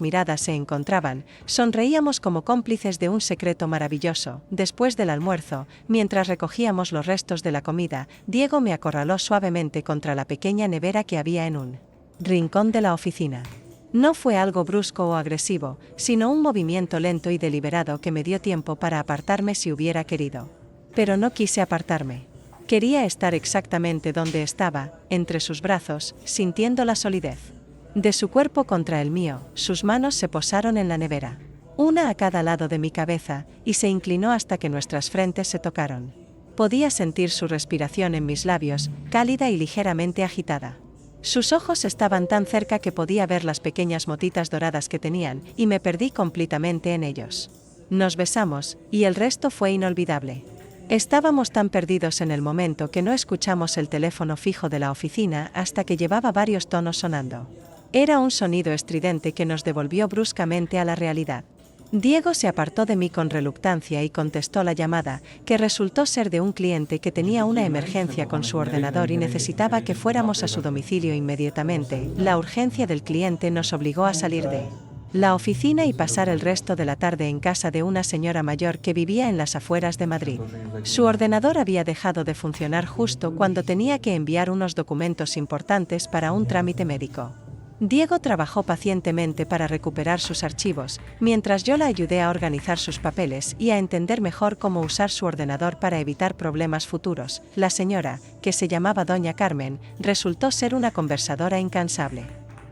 miradas se encontraban, sonreíamos como cómplices de un secreto maravilloso. Después del almuerzo, mientras recogíamos los restos de la comida, Diego me acorraló suavemente contra la pequeña nevera que había en un rincón de la oficina. No fue algo brusco o agresivo, sino un movimiento lento y deliberado que me dio tiempo para apartarme si hubiera querido. Pero no quise apartarme. Quería estar exactamente donde estaba, entre sus brazos, sintiendo la solidez de su cuerpo contra el mío. Sus manos se posaron en la nevera, una a cada lado de mi cabeza, y se inclinó hasta que nuestras frentes se tocaron. Podía sentir su respiración en mis labios, cálida y ligeramente agitada. Sus ojos estaban tan cerca que podía ver las pequeñas motitas doradas que tenían, y me perdí completamente en ellos. Nos besamos, y el resto fue inolvidable. Estábamos tan perdidos en el momento que no escuchamos el teléfono fijo de la oficina hasta que llevaba varios tonos sonando. Era un sonido estridente que nos devolvió bruscamente a la realidad. Diego se apartó de mí con reluctancia y contestó la llamada, que resultó ser de un cliente que tenía una emergencia con su ordenador y necesitaba que fuéramos a su domicilio inmediatamente. La urgencia del cliente nos obligó a salir de la oficina y pasar el resto de la tarde en casa de una señora mayor que vivía en las afueras de Madrid. Su ordenador había dejado de funcionar justo cuando tenía que enviar unos documentos importantes para un trámite médico. Diego trabajó pacientemente para recuperar sus archivos, mientras yo la ayudé a organizar sus papeles y a entender mejor cómo usar su ordenador para evitar problemas futuros. La señora, que se llamaba Doña Carmen, resultó ser una conversadora incansable.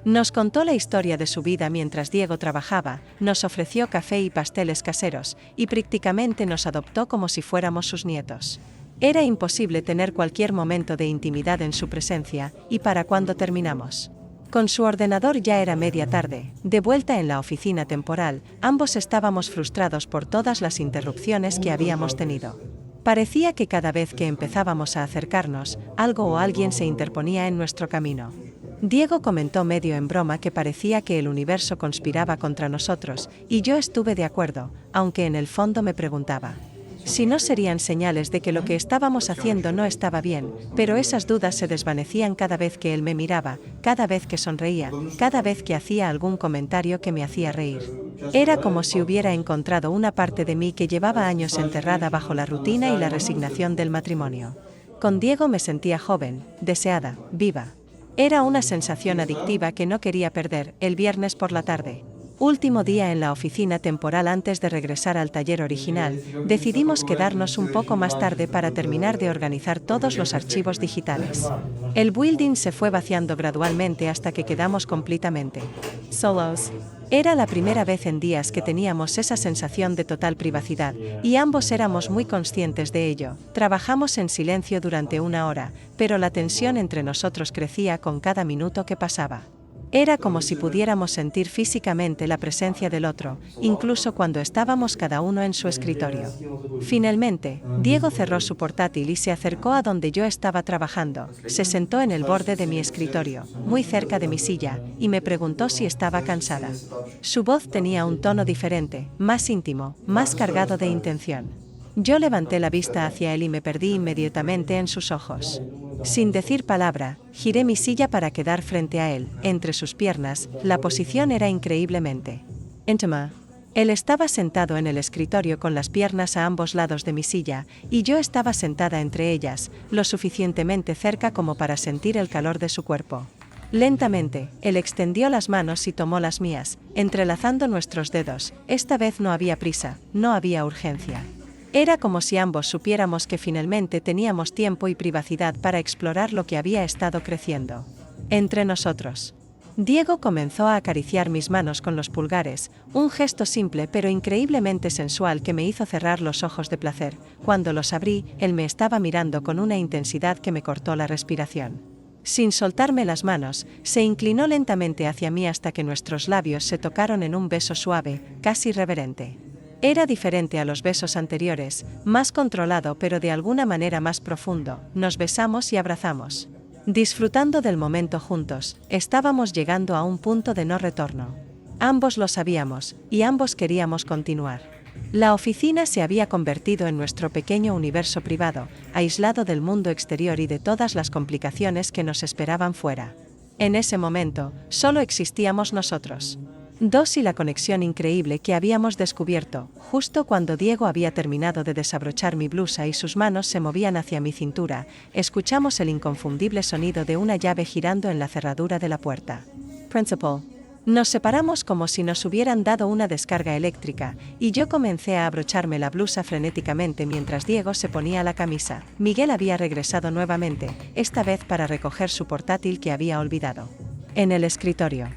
Nos contó la historia de su vida mientras Diego trabajaba, nos ofreció café y pasteles caseros, y prácticamente nos adoptó como si fuéramos sus nietos. Era imposible tener cualquier momento de intimidad en su presencia, y para cuando terminamos con su ordenador ya era media tarde. De vuelta en la oficina temporal, ambos estábamos frustrados por todas las interrupciones que habíamos tenido. Parecía que cada vez que empezábamos a acercarnos, algo o alguien se interponía en nuestro camino. Diego comentó medio en broma que parecía que el universo conspiraba contra nosotros, y yo estuve de acuerdo, aunque en el fondo me preguntaba si no serían señales de que lo que estábamos haciendo no estaba bien, pero esas dudas se desvanecían cada vez que él me miraba, cada vez que sonreía, cada vez que hacía algún comentario que me hacía reír. Era como si hubiera encontrado una parte de mí que llevaba años enterrada bajo la rutina y la resignación del matrimonio. Con Diego me sentía joven, deseada, viva. Era una sensación adictiva que no quería perder. El viernes por la tarde Último día en la oficina temporal antes de regresar al taller original, decidimos quedarnos un poco más tarde para terminar de organizar todos los archivos digitales. El building se fue vaciando gradualmente hasta que quedamos completamente solos. Era la primera vez en días que teníamos esa sensación de total privacidad, y ambos éramos muy conscientes de ello. Trabajamos en silencio durante 1 hora, pero la tensión entre nosotros crecía con cada minuto que pasaba. Era como si pudiéramos sentir físicamente la presencia del otro, incluso cuando estábamos cada uno en su escritorio. Finalmente, Diego cerró su portátil y se acercó a donde yo estaba trabajando. Se sentó en el borde de mi escritorio, muy cerca de mi silla, y me preguntó si estaba cansada. Su voz tenía un tono diferente, más íntimo, más cargado de intención. Yo levanté la vista hacia él y me perdí inmediatamente en sus ojos. Sin decir palabra, giré mi silla para quedar frente a él, entre sus piernas. La posición era increíblemente íntima. Él estaba sentado en el escritorio con las piernas a ambos lados de mi silla, y yo estaba sentada entre ellas, lo suficientemente cerca como para sentir el calor de su cuerpo. Lentamente, él extendió las manos y tomó las mías, entrelazando nuestros dedos. Esta vez no había prisa, no había urgencia. Era como si ambos supiéramos que finalmente teníamos tiempo y privacidad para explorar lo que había estado creciendo entre nosotros. Diego comenzó a acariciar mis manos con los pulgares, un gesto simple pero increíblemente sensual que me hizo cerrar los ojos de placer. Cuando los abrí, él me estaba mirando con una intensidad que me cortó la respiración. Sin soltarme las manos, se inclinó lentamente hacia mí hasta que nuestros labios se tocaron en un beso suave, casi reverente. Era diferente a los besos anteriores, más controlado pero de alguna manera más profundo. Nos besamos y abrazamos. Disfrutando del momento juntos, estábamos llegando a un punto de no retorno. Ambos lo sabíamos, y ambos queríamos continuar. La oficina se había convertido en nuestro pequeño universo privado, aislado del mundo exterior y de todas las complicaciones que nos esperaban fuera. En ese momento, solo existíamos nosotros dos y la conexión increíble que habíamos descubierto. Justo cuando Diego había terminado de desabrochar mi blusa y sus manos se movían hacia mi cintura, escuchamos el inconfundible sonido de una llave girando en la cerradura de la puerta. Principal. Nos separamos como si nos hubieran dado una descarga eléctrica, y yo comencé a abrocharme la blusa frenéticamente mientras Diego se ponía la camisa. Miguel había regresado nuevamente, esta vez para recoger su portátil que había olvidado en el escritorio.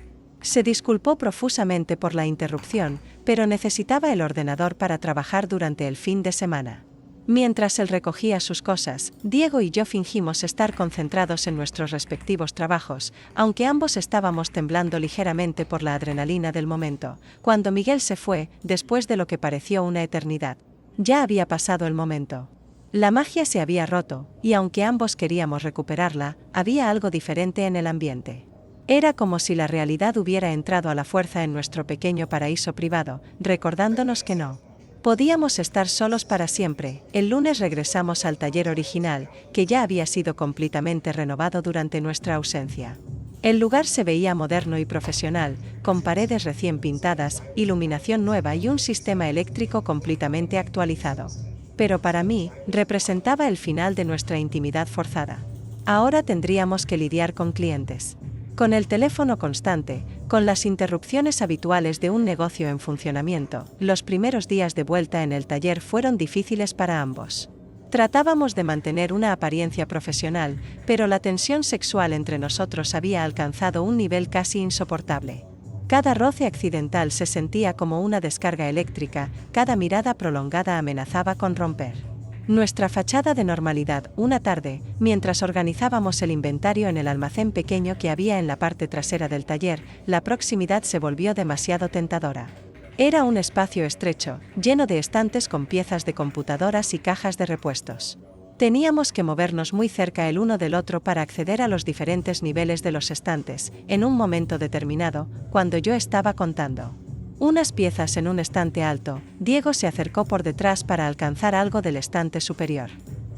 Se disculpó profusamente por la interrupción, pero necesitaba el ordenador para trabajar durante el fin de semana. Mientras él recogía sus cosas, Diego y yo fingimos estar concentrados en nuestros respectivos trabajos, aunque ambos estábamos temblando ligeramente por la adrenalina del momento. Cuando Miguel se fue, después de lo que pareció una eternidad, ya había pasado el momento. La magia se había roto, y aunque ambos queríamos recuperarla, había algo diferente en el ambiente. Era como si la realidad hubiera entrado a la fuerza en nuestro pequeño paraíso privado, recordándonos que no podíamos estar solos para siempre. El lunes regresamos al taller original, que ya había sido completamente renovado durante nuestra ausencia. El lugar se veía moderno y profesional, con paredes recién pintadas, iluminación nueva y un sistema eléctrico completamente actualizado. Pero para mí, representaba el final de nuestra intimidad forzada. Ahora tendríamos que lidiar con clientes. Con el teléfono constante, con las interrupciones habituales de un negocio en funcionamiento, los primeros días de vuelta en el taller fueron difíciles para ambos. Tratábamos de mantener una apariencia profesional, pero la tensión sexual entre nosotros había alcanzado un nivel casi insoportable. Cada roce accidental se sentía como una descarga eléctrica, cada mirada prolongada amenazaba con romper nuestra fachada de normalidad. Una tarde, mientras organizábamos el inventario en el almacén pequeño que había en la parte trasera del taller, la proximidad se volvió demasiado tentadora. Era un espacio estrecho, lleno de estantes con piezas de computadoras y cajas de repuestos. Teníamos que movernos muy cerca el uno del otro para acceder a los diferentes niveles de los estantes. En un momento determinado, cuando yo estaba contando unas piezas en un estante alto, Diego se acercó por detrás para alcanzar algo del estante superior.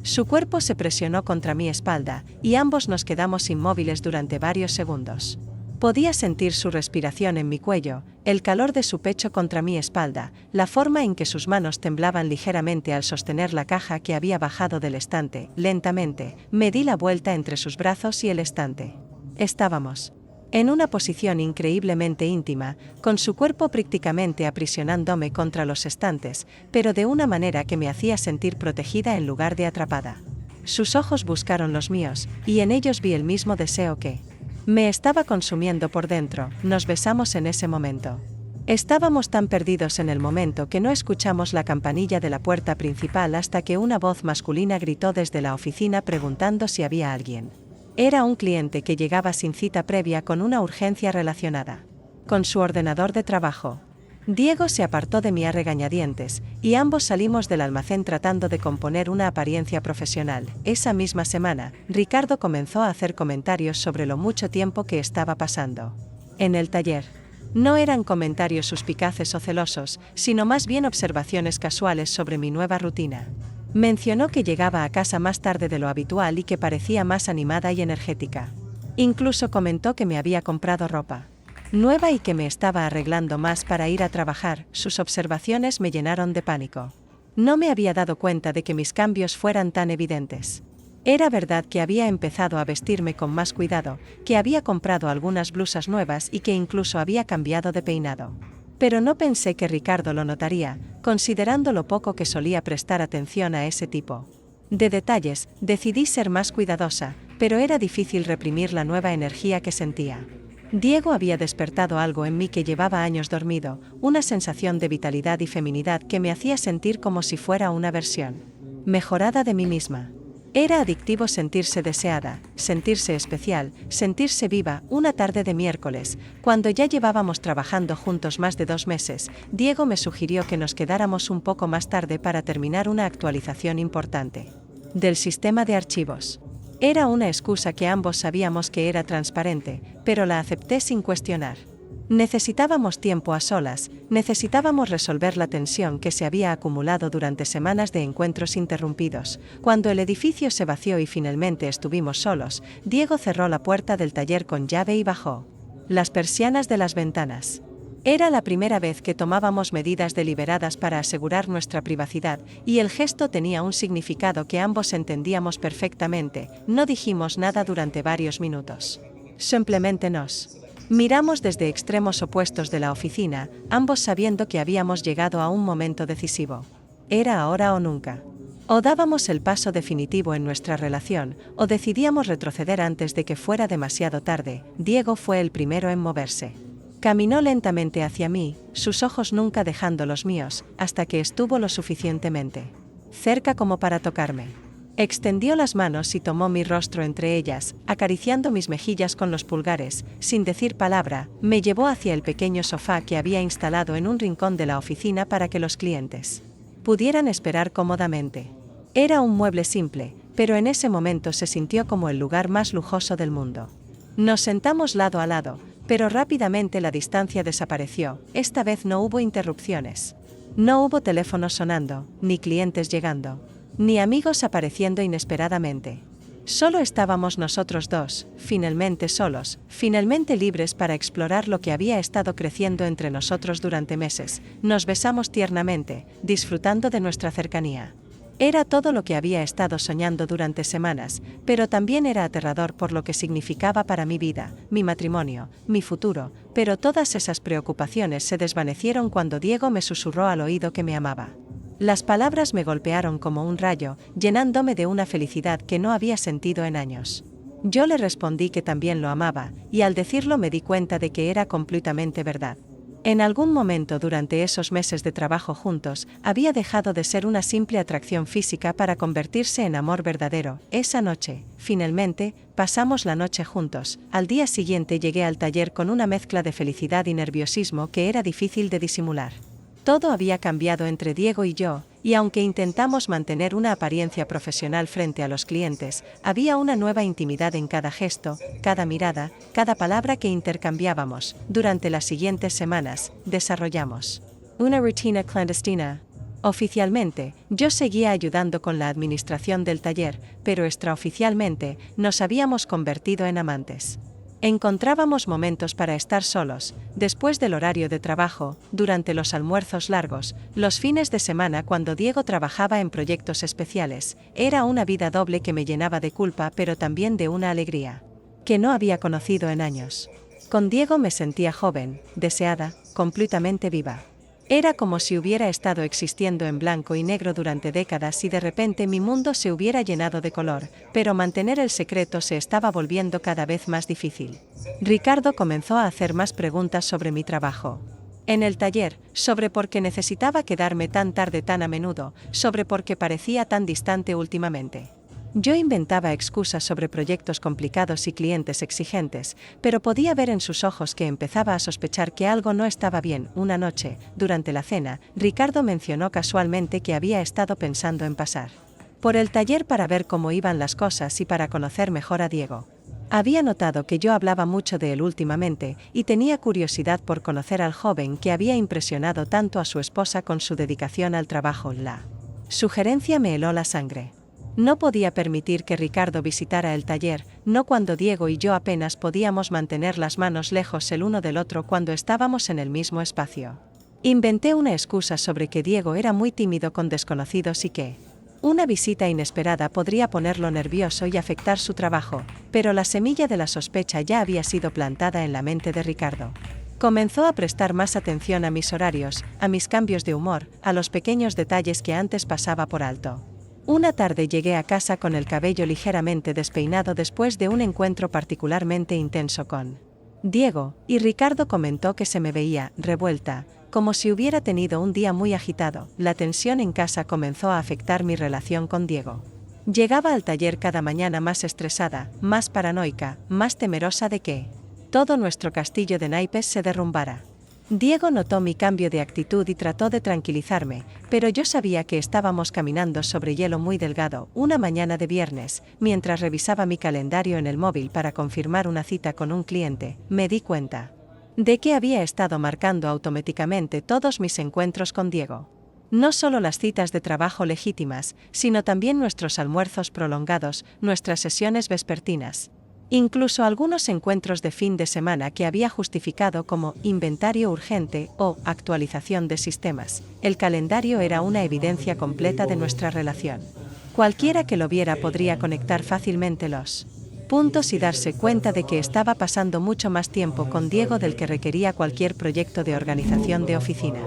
Su cuerpo se presionó contra mi espalda, y ambos nos quedamos inmóviles durante varios segundos. Podía sentir su respiración en mi cuello, el calor de su pecho contra mi espalda, la forma en que sus manos temblaban ligeramente al sostener la caja que había bajado del estante. Lentamente, me di la vuelta entre sus brazos y el estante. Estábamos en una posición increíblemente íntima, con su cuerpo prácticamente aprisionándome contra los estantes, pero de una manera que me hacía sentir protegida en lugar de atrapada. Sus ojos buscaron los míos, y en ellos vi el mismo deseo que me estaba consumiendo por dentro. Nos besamos en ese momento. Estábamos tan perdidos en el momento que no escuchamos la campanilla de la puerta principal hasta que una voz masculina gritó desde la oficina preguntando si había alguien. Era un cliente que llegaba sin cita previa con una urgencia relacionada con su ordenador de trabajo. Diego se apartó de mí a regañadientes, y ambos salimos del almacén tratando de componer una apariencia profesional. Esa misma semana, Ricardo comenzó a hacer comentarios sobre lo mucho tiempo que estaba pasando en el taller. No eran comentarios suspicaces o celosos, sino más bien observaciones casuales sobre mi nueva rutina. Mencionó que llegaba a casa más tarde de lo habitual y que parecía más animada y energética. Incluso comentó que me había comprado ropa nueva y que me estaba arreglando más para ir a trabajar. Sus observaciones me llenaron de pánico. No me había dado cuenta de que mis cambios fueran tan evidentes. Era verdad que había empezado a vestirme con más cuidado, que había comprado algunas blusas nuevas y que incluso había cambiado de peinado. Pero no pensé que Ricardo lo notaría, considerando lo poco que solía prestar atención a ese tipo de detalles. Decidí ser más cuidadosa, pero era difícil reprimir la nueva energía que sentía. Diego había despertado algo en mí que llevaba años dormido, una sensación de vitalidad y feminidad que me hacía sentir como si fuera una versión mejorada de mí misma. Era adictivo sentirse deseada, sentirse especial, sentirse viva. Una tarde de miércoles, cuando ya llevábamos trabajando juntos más de 2 meses, Diego me sugirió que nos quedáramos un poco más tarde para terminar una actualización importante del sistema de archivos. Era una excusa que ambos sabíamos que era transparente, pero la acepté sin cuestionar. Necesitábamos tiempo a solas, necesitábamos resolver la tensión que se había acumulado durante semanas de encuentros interrumpidos. Cuando el edificio se vació y finalmente estuvimos solos, Diego cerró la puerta del taller con llave y bajó las persianas de las ventanas. Era la primera vez que tomábamos medidas deliberadas para asegurar nuestra privacidad, y el gesto tenía un significado que ambos entendíamos perfectamente. No dijimos nada durante varios minutos. Simplemente nos miramos desde extremos opuestos de la oficina, ambos sabiendo que habíamos llegado a un momento decisivo. Era ahora o nunca. O dábamos el paso definitivo en nuestra relación, o decidíamos retroceder antes de que fuera demasiado tarde. Diego fue el primero en moverse. Caminó lentamente hacia mí, sus ojos nunca dejando los míos, hasta que estuvo lo suficientemente cerca como para tocarme. Extendió las manos y tomó mi rostro entre ellas, acariciando mis mejillas con los pulgares. Sin decir palabra, me llevó hacia el pequeño sofá que había instalado en un rincón de la oficina para que los clientes pudieran esperar cómodamente. Era un mueble simple, pero en ese momento se sintió como el lugar más lujoso del mundo. Nos sentamos lado a lado, pero rápidamente la distancia desapareció. Esta vez no hubo interrupciones. No hubo teléfonos sonando, ni clientes llegando, ni amigos apareciendo inesperadamente. Solo estábamos nosotros dos, finalmente solos, finalmente libres para explorar lo que había estado creciendo entre nosotros durante meses. Nos besamos tiernamente, disfrutando de nuestra cercanía. Era todo lo que había estado soñando durante semanas, pero también era aterrador por lo que significaba para mi vida, mi matrimonio, mi futuro. Pero todas esas preocupaciones se desvanecieron cuando Diego me susurró al oído que me amaba. Las palabras me golpearon como un rayo, llenándome de una felicidad que no había sentido en años. Yo le respondí que también lo amaba, y al decirlo me di cuenta de que era completamente verdad. En algún momento durante esos meses de trabajo juntos, había dejado de ser una simple atracción física para convertirse en amor verdadero. Esa noche, finalmente, pasamos la noche juntos. Al día siguiente llegué al taller con una mezcla de felicidad y nerviosismo que era difícil de disimular. Todo había cambiado entre Diego y yo, y aunque intentamos mantener una apariencia profesional frente a los clientes, había una nueva intimidad en cada gesto, cada mirada, cada palabra que intercambiábamos. Durante las siguientes semanas, desarrollamos una rutina clandestina. Oficialmente, yo seguía ayudando con la administración del taller, pero extraoficialmente, nos habíamos convertido en amantes. Encontrábamos momentos para estar solos, después del horario de trabajo, durante los almuerzos largos, los fines de semana cuando Diego trabajaba en proyectos especiales. Era una vida doble que me llenaba de culpa pero también de una alegría que no había conocido en años. Con Diego me sentía joven, deseada, completamente viva. Era como si hubiera estado existiendo en blanco y negro durante décadas y de repente mi mundo se hubiera llenado de color, pero mantener el secreto se estaba volviendo cada vez más difícil. Ricardo comenzó a hacer más preguntas sobre mi trabajo. En el taller, sobre por qué necesitaba quedarme tan tarde tan a menudo, sobre por qué parecía tan distante últimamente. Yo inventaba excusas sobre proyectos complicados y clientes exigentes, pero podía ver en sus ojos que empezaba a sospechar que algo no estaba bien. Una noche, durante la cena, Ricardo mencionó casualmente que había estado pensando en pasar por el taller para ver cómo iban las cosas y para conocer mejor a Diego. Había notado que yo hablaba mucho de él últimamente y tenía curiosidad por conocer al joven que había impresionado tanto a su esposa con su dedicación al trabajo. La sugerencia me heló la sangre. No podía permitir que Ricardo visitara el taller, no cuando Diego y yo apenas podíamos mantener las manos lejos el uno del otro cuando estábamos en el mismo espacio. Inventé una excusa sobre que Diego era muy tímido con desconocidos y que una visita inesperada podría ponerlo nervioso y afectar su trabajo, pero la semilla de la sospecha ya había sido plantada en la mente de Ricardo. Comenzó a prestar más atención a mis horarios, a mis cambios de humor, a los pequeños detalles que antes pasaba por alto. Una tarde llegué a casa con el cabello ligeramente despeinado después de un encuentro particularmente intenso con Diego, y Ricardo comentó que se me veía revuelta, como si hubiera tenido un día muy agitado. La tensión en casa comenzó a afectar mi relación con Diego. Llegaba al taller cada mañana más estresada, más paranoica, más temerosa de que todo nuestro castillo de naipes se derrumbara. Diego notó mi cambio de actitud y trató de tranquilizarme, pero yo sabía que estábamos caminando sobre hielo muy delgado. Una mañana de viernes, mientras revisaba mi calendario en el móvil para confirmar una cita con un cliente, me di cuenta de que había estado marcando automáticamente todos mis encuentros con Diego. No solo las citas de trabajo legítimas, sino también nuestros almuerzos prolongados, nuestras sesiones vespertinas. Incluso algunos encuentros de fin de semana que había justificado como inventario urgente o actualización de sistemas. El calendario era una evidencia completa de nuestra relación. Cualquiera que lo viera podría conectar fácilmente los puntos y darse cuenta de que estaba pasando mucho más tiempo con Diego del que requería cualquier proyecto de organización de oficina.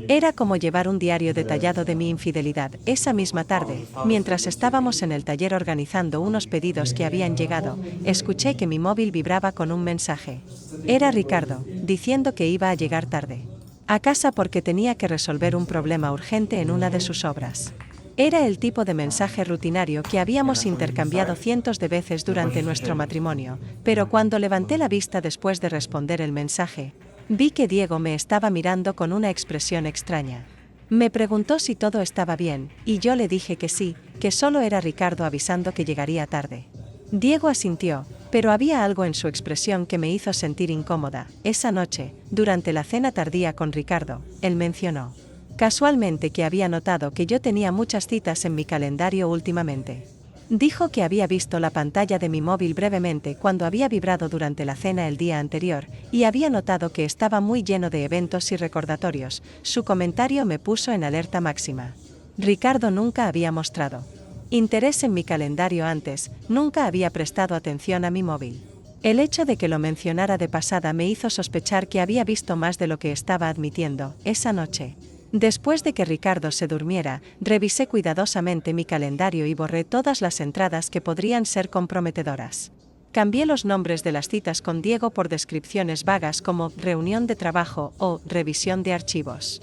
Era como llevar un diario detallado de mi infidelidad. Esa misma tarde, mientras estábamos en el taller organizando unos pedidos que habían llegado, escuché que mi móvil vibraba con un mensaje. Era Ricardo, diciendo que iba a llegar tarde a casa porque tenía que resolver un problema urgente en una de sus obras. Era el tipo de mensaje rutinario que habíamos intercambiado cientos de veces durante nuestro matrimonio, pero cuando levanté la vista después de responder el mensaje, vi que Diego me estaba mirando con una expresión extraña. Me preguntó si todo estaba bien, y yo le dije que sí, que solo era Ricardo avisando que llegaría tarde. Diego asintió, pero había algo en su expresión que me hizo sentir incómoda. Esa noche, durante la cena tardía con Ricardo, él mencionó casualmente que había notado que yo tenía muchas citas en mi calendario últimamente. Dijo que había visto la pantalla de mi móvil brevemente cuando había vibrado durante la cena el día anterior, y había notado que estaba muy lleno de eventos y recordatorios. Su comentario me puso en alerta máxima. Ricardo nunca había mostrado interés en mi calendario antes, nunca había prestado atención a mi móvil. El hecho de que lo mencionara de pasada me hizo sospechar que había visto más de lo que estaba admitiendo. Esa noche, después de que Ricardo se durmiera, revisé cuidadosamente mi calendario y borré todas las entradas que podrían ser comprometedoras. Cambié los nombres de las citas con Diego por descripciones vagas como reunión de trabajo o revisión de archivos.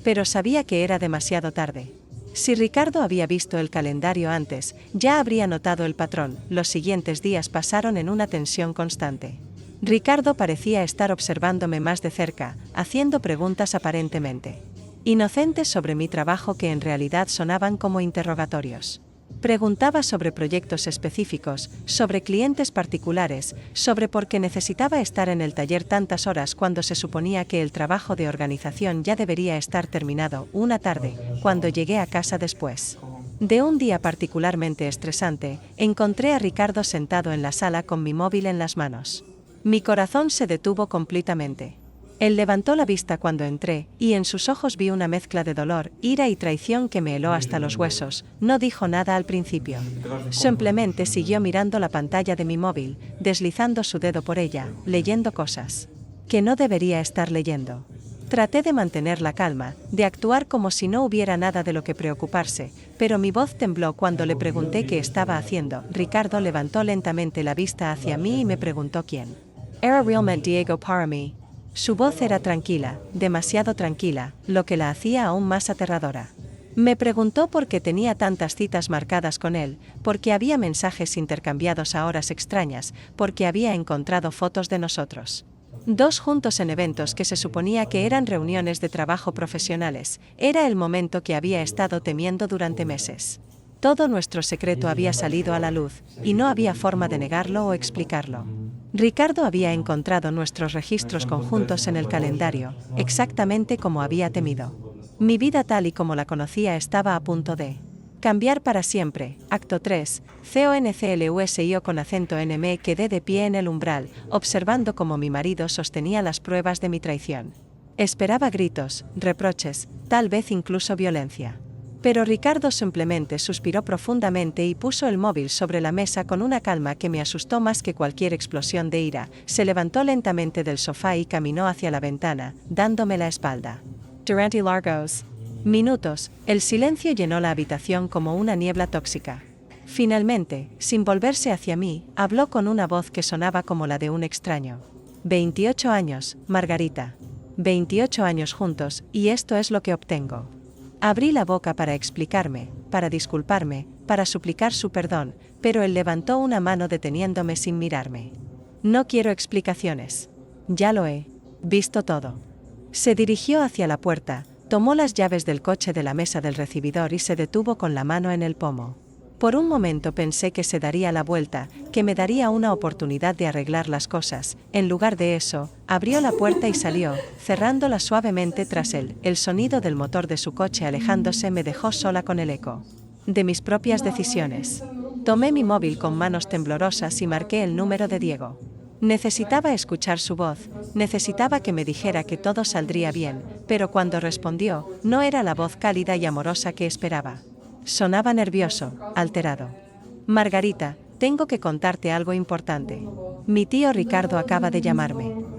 Pero sabía que era demasiado tarde. Si Ricardo había visto el calendario antes, ya habría notado el patrón. Los siguientes días pasaron en una tensión constante. Ricardo parecía estar observándome más de cerca, haciendo preguntas aparentemente inocentes sobre mi trabajo que en realidad sonaban como interrogatorios. Preguntaba sobre proyectos específicos, sobre clientes particulares, sobre por qué necesitaba estar en el taller tantas horas cuando se suponía que el trabajo de organización ya debería estar terminado. Una tarde, cuando llegué a casa después de un día particularmente estresante, encontré a Ricardo sentado en la sala con mi móvil en las manos. Mi corazón se detuvo completamente. Él levantó la vista cuando entré, y en sus ojos vi una mezcla de dolor, ira y traición que me heló hasta los huesos. No dijo nada al principio. Simplemente siguió mirando la pantalla de mi móvil, deslizando su dedo por ella, leyendo cosas que no debería estar leyendo. Traté de mantener la calma, de actuar como si no hubiera nada de lo que preocuparse, pero mi voz tembló cuando le pregunté qué estaba haciendo. Ricardo levantó lentamente la vista hacia mí y me preguntó quién era realmente Diego para mí. Su voz era tranquila, demasiado tranquila, lo que la hacía aún más aterradora. Me preguntó por qué tenía tantas citas marcadas con él, por qué había mensajes intercambiados a horas extrañas, por qué había encontrado fotos de nosotros dos juntos en eventos que se suponía que eran reuniones de trabajo profesionales. Era el momento que había estado temiendo durante meses. Todo nuestro secreto había salido a la luz, y no había forma de negarlo o explicarlo. Ricardo había encontrado nuestros registros conjuntos en el calendario, exactamente como había temido. Mi vida tal y como la conocía estaba a punto de cambiar para siempre. Acto 3. CONCLUSIO con acento en me quedé de pie en el umbral, observando cómo mi marido sostenía las pruebas de mi traición. Esperaba gritos, reproches, tal vez incluso violencia. Pero Ricardo simplemente suspiró profundamente y puso el móvil sobre la mesa con una calma que me asustó más que cualquier explosión de ira. Se levantó lentamente del sofá y caminó hacia la ventana, dándome la espalda. Durante largos minutos, el silencio llenó la habitación como una niebla tóxica. Finalmente, sin volverse hacia mí, habló con una voz que sonaba como la de un extraño. 28 años, Margarita. 28 años juntos, y esto es lo que obtengo. Abrí la boca para explicarme, para disculparme, para suplicar su perdón, pero él levantó una mano deteniéndome sin mirarme. No quiero explicaciones. Ya lo he visto todo. Se dirigió hacia la puerta, tomó las llaves del coche de la mesa del recibidor y se detuvo con la mano en el pomo. Por un momento pensé que se daría la vuelta, que me daría una oportunidad de arreglar las cosas. En lugar de eso, abrió la puerta y salió, cerrándola suavemente tras él. El sonido del motor de su coche alejándose me dejó sola con el eco de mis propias decisiones. Tomé mi móvil con manos temblorosas y marqué el número de Diego. Necesitaba escuchar su voz, necesitaba que me dijera que todo saldría bien, pero cuando respondió, no era la voz cálida y amorosa que esperaba. Sonaba nervioso, alterado. Margarita, tengo que contarte algo importante. Mi tío Ricardo acaba de llamarme.